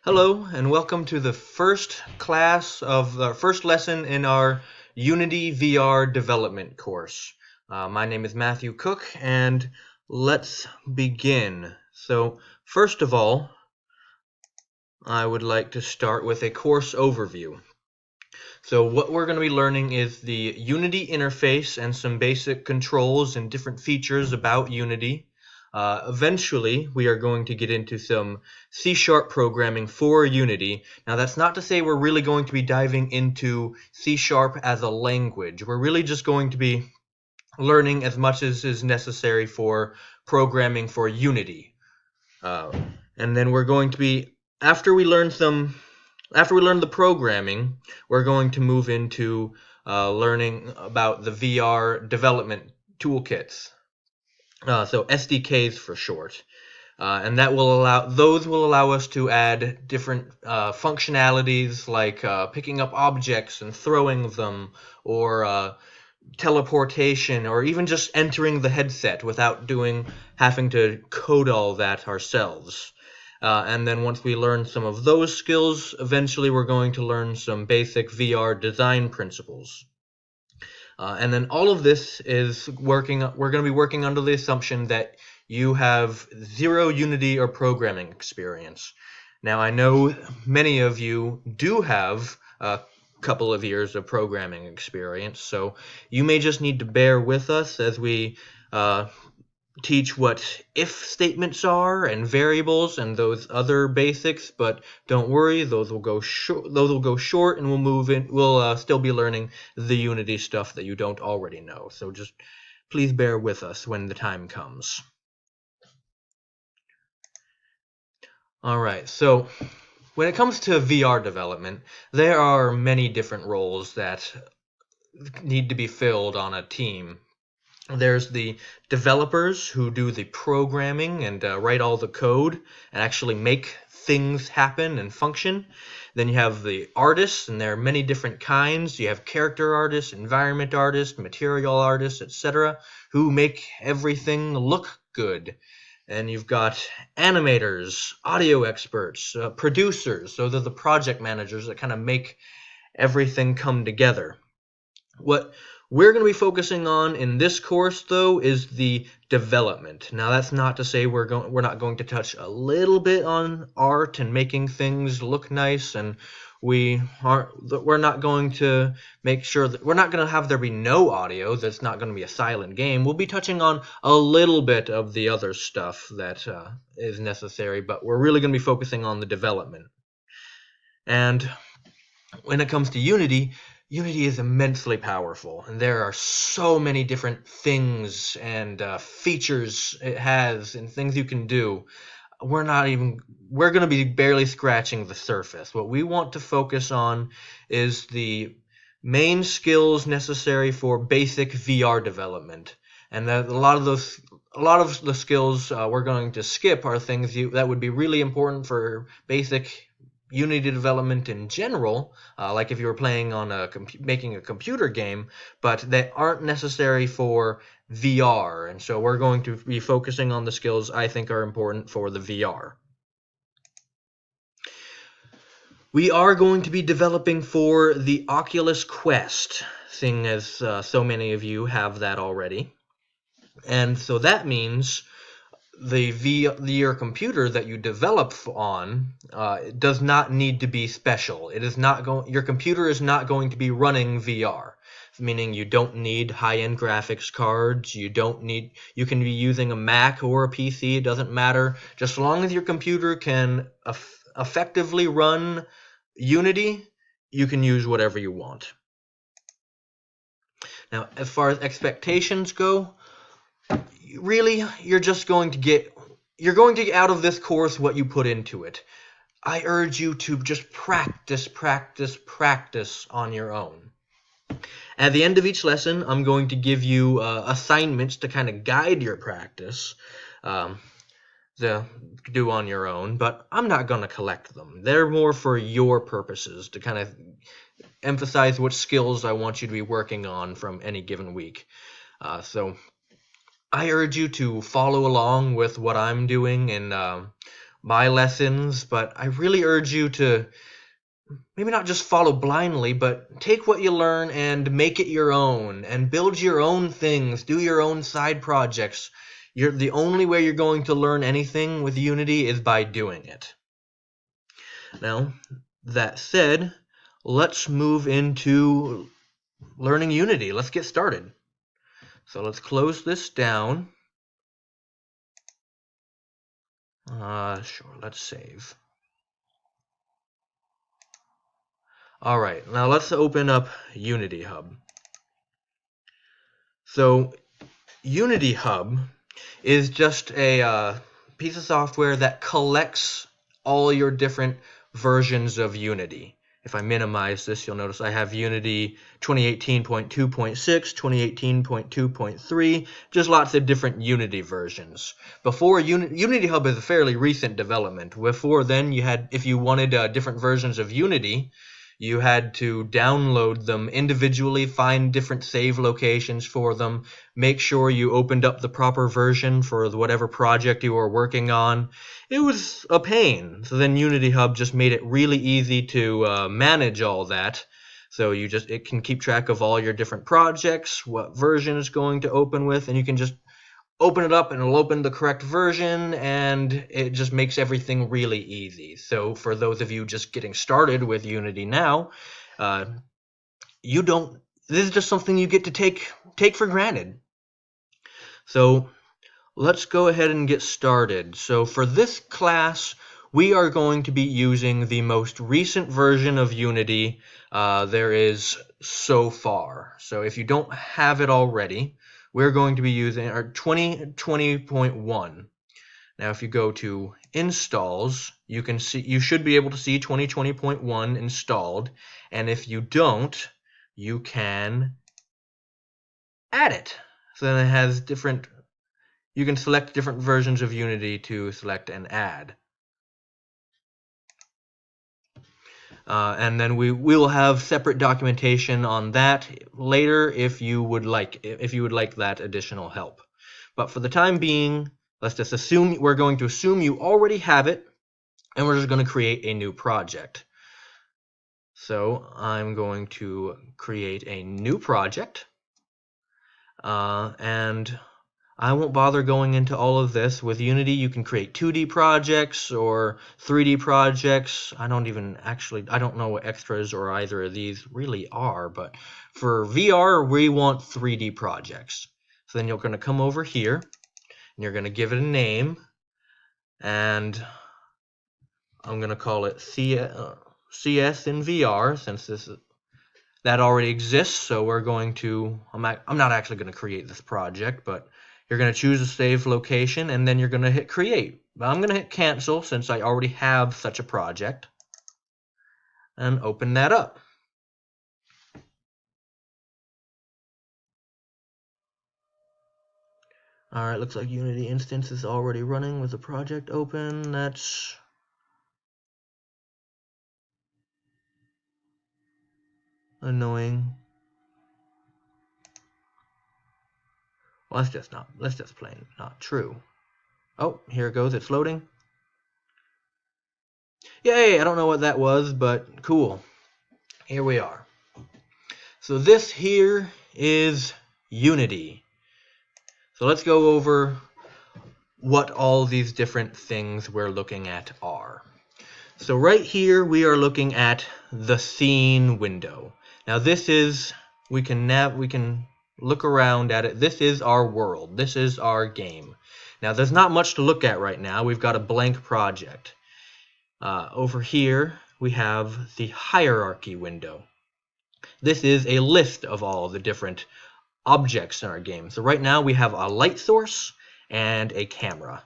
Hello, and welcome to the first class of the first lesson in our Unity VR development course. My name is Matthew Cook, and let's begin. So, first of all, I would like to start with a course overview. So, what we're going to be learning is the Unity interface and some basic controls and different features about Unity. Eventually, we are going to get into some C# programming for Unity. Now, that's not to say we're really going to be diving into C# as a language. We're really just going to be learning as much as is necessary for programming for Unity. And then we're going to be, after we learn the programming, we're going to move into learning about the VR development toolkits. So SDKs for short. And those will allow us to add different functionalities like picking up objects and throwing them, or teleportation, or even just entering the headset without having to code all that ourselves. And then once we learn some of those skills, eventually we're going to learn some basic VR design principles. And then all of this we're going to be working under the assumption that you have zero Unity or programming experience. Now, I know many of you do have a couple of years of programming experience, so you may just need to bear with us as we teach what if statements are and variables and those other basics, but don't worry, those will go short, and we'll still be learning the Unity stuff that you don't already know. So just please bear with us when the time comes. All right, so when it comes to VR development, there are many different roles that need to be filled on a team. There's the developers who do the programming and write all the code and actually make things happen and function. Then you have the artists, and there are many different kinds. You have character artists, environment artists, material artists, etc., who make everything look good. And you've got animators, audio experts, producers. So they're the project managers that kind of make everything come together. What we're going to be focusing on in this course, though, is the development. Now, that's not to say we're not going to touch a little bit on art and making things look nice, and we're not going to make sure that we're not going to have there be no audio. That's not going to be a silent game. We'll be touching on a little bit of the other stuff that is necessary, but we're really going to be focusing on the development. And when it comes to Unity is immensely powerful, and there are so many different things and features it has and things you can do. We're going to be barely scratching the surface. What we want to focus on is the main skills necessary for basic VR development. And a lot of the skills we're going to skip are things that would be really important for basic Unity development in general, like if you were playing on making a computer game, but they aren't necessary for VR. And so we're going to be focusing on the skills I think are important for the VR. We are going to be developing for the Oculus Quest, seeing as so many of you have that already. And so that means your computer that you develop on does not need to be special. Your computer is not going to be running VR, meaning you don't need high-end graphics cards. You can be using a Mac or a PC. It doesn't matter. Just as long as your computer can effectively run Unity, you can use whatever you want. Now, as far as expectations go, really, you're going to get out of this course what you put into it. I urge you to just practice on your own. At the end of each lesson, I'm going to give you assignments to kind of guide your practice to do on your own, but I'm not going to collect them. They're more for your purposes, to kind of emphasize what skills I want you to be working on from any given week. So I urge you to follow along with what I'm doing in my lessons, but I really urge you to maybe not just follow blindly, but take what you learn and make it your own and build your own things, do your own side projects. The only way you're going to learn anything with Unity is by doing it. Now, that said, let's move into learning Unity. Let's get started. So let's close this down. Sure, let's save. All right, now let's open up Unity Hub. So Unity Hub is just a piece of software that collects all your different versions of Unity. If I minimize this, you'll notice I have Unity 2018.2.6, 2018.2.3, just lots of different Unity versions. Before Unity Hub is a fairly recent development. Before then, you had, if you wanted different versions of Unity, you had to download them individually, find different save locations for them, make sure you opened up the proper version for whatever project you were working on. It was a pain. So then Unity Hub just made it really easy to manage all that. So it can keep track of all your different projects, what version it's going to open with, and you can just open it up and it'll open the correct version, and it just makes everything really easy. So for those of you just getting started with Unity now, this is just something you get to take for granted. So let's go ahead and get started. So for this class, we are going to be using the most recent version of Unity there is so far. So if you don't have it already, we're going to be using our 2020.1. Now if you go to installs, you should be able to see 2020.1 installed, and if you don't, you can add it. So then it has you can select different versions of Unity to select and add. And then we will have separate documentation on that later if you would like that additional help. But for the time being, let's just assume we're going to assume you already have it, and we're just going to create a new project. So I'm going to create a new project, and I won't bother going into all of this. With Unity, you can create 2D projects or 3D projects. I don't know what extras or either of these really are, but for VR, we want 3D projects. So then you're going to come over here, and you're going to give it a name, and I'm going to call it CSinVR, since that already exists. So we're going to, I'm not actually going to create this project, but you're going to choose a save location, and then you're going to hit create. But I'm going to hit cancel since I already have such a project, and open that up. Alright, looks like Unity instance is already running with the project open. That's annoying. Well, that's just plain not true. Oh, here it goes, it's loading. Yay, I don't know what that was, but cool. Here we are. So this here is Unity. So let's go over what all these different things we're looking at are. So right here we are looking at the scene window. Now this is, we can look around at it. This is our world. This is our game. Now there's not much to look at right now. We've got a blank project. Over here we have the hierarchy window. This is a list of all the different objects in our game. So right now we have a light source and a camera.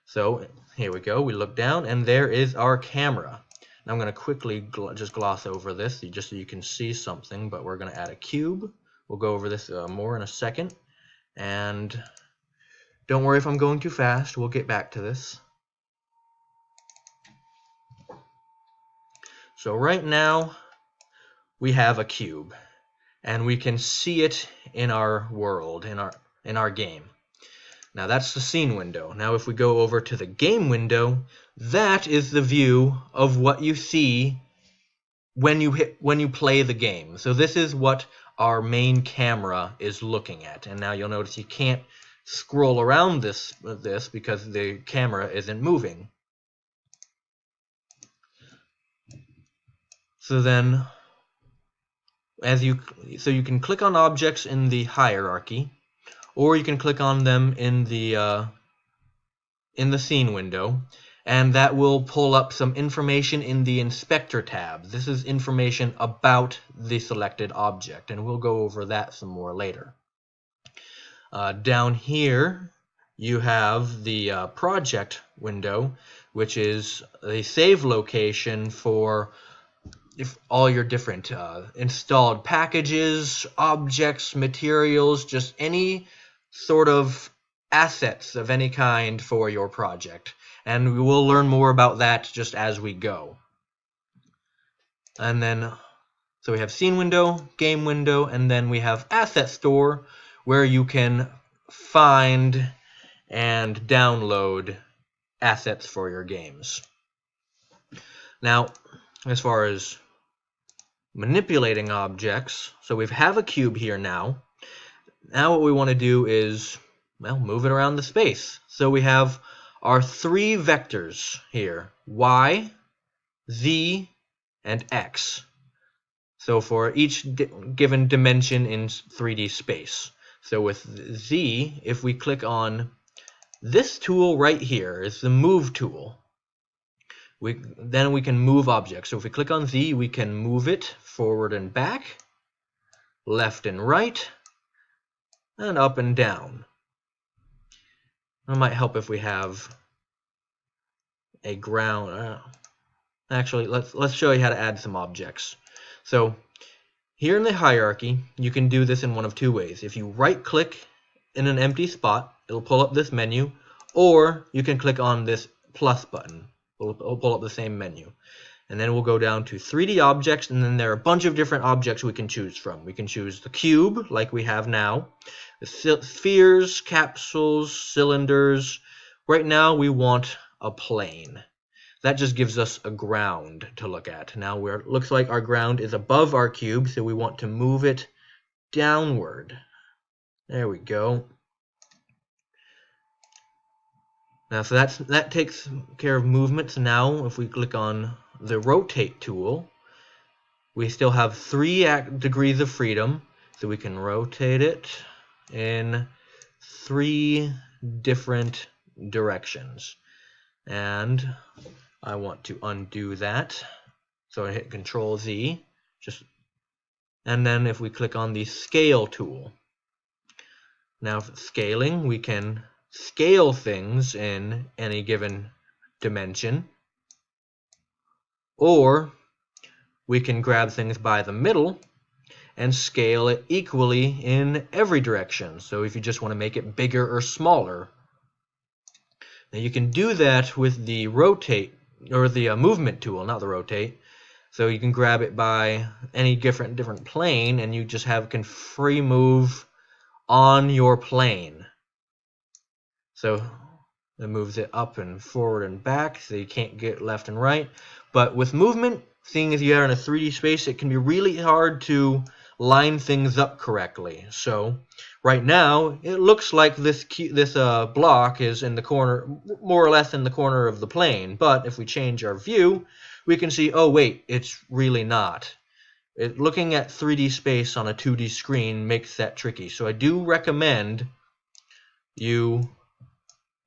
So here we go, we look down and there is our camera. Now I'm going to quickly just gloss over this just so you can see something, but we're going to add a cube. We'll go over this more in a second, and don't worry if I'm going too fast, we'll get back to this. So right now we have a cube, and we can see it in our world, in our game. Now that's the scene window. Now if we go over to the game window, that is the view of what you see when you play the game. So this is what our main camera is looking at. And now you'll notice you can't scroll around this because the camera isn't moving. So then you can click on objects in the hierarchy, or you can click on them in the scene window, and that will pull up some information in the inspector tab. This is information about the selected object, and we'll go over that some more later. Down here you have the project window, which is a save location for all your different installed packages, objects, materials, just any sort of assets of any kind for your project. And we will learn more about that just as we go. And then, so we have scene window, game window, and then we have asset store, where you can find and download assets for your games. Now, as far as manipulating objects, so we have a cube here now. Now what we want to do is, well, move it around the space. So we have our three vectors here, y, z, and x. So for each given dimension in 3D space. So with z, if we click on this tool right here, is the move tool. Then we can move objects. So if we click on Z, we can move it forward and back, left and right, and up and down. It might help if we have a ground. Actually, let's show you how to add some objects. So here in the hierarchy, you can do this in one of two ways. If you right-click in an empty spot, it'll pull up this menu, or you can click on this plus button. It'll pull up the same menu. And then we'll go down to 3D objects, and then there are a bunch of different objects we can choose from. We can choose the cube, like we have now, the spheres, capsules, cylinders. Right now we want a plane. That just gives us a ground to look at. Now it looks like our ground is above our cube, so we want to move it downward. There we go. Now, so that takes care of movement. So now, if we click on the rotate tool, we still have 3 degrees of freedom, so we can rotate it in 3 different directions. And I want to undo that, so I hit Control Z. And then if we click on the scale tool, now for scaling, we can scale things in any given dimension, or we can grab things by the middle and scale it equally in every direction. So if you just want to make it bigger or smaller, now you can do that with the rotate, or the movement tool, not the rotate. So you can grab it by any different plane, and you just can free move on your plane. So it moves it up and forward and back, so you can't get left and right. But with movement, seeing as you are in a 3D space, it can be really hard to line things up correctly. So right now, it looks like this block is in the corner, more or less in the corner of the plane. But if we change our view, we can see, oh wait, it's really not. Looking at 3D space on a 2D screen makes that tricky. So I do recommend you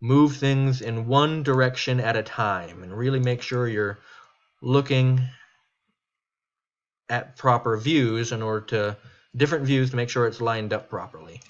move things in one direction at a time and really make sure you're looking at proper views different views to make sure it's lined up properly.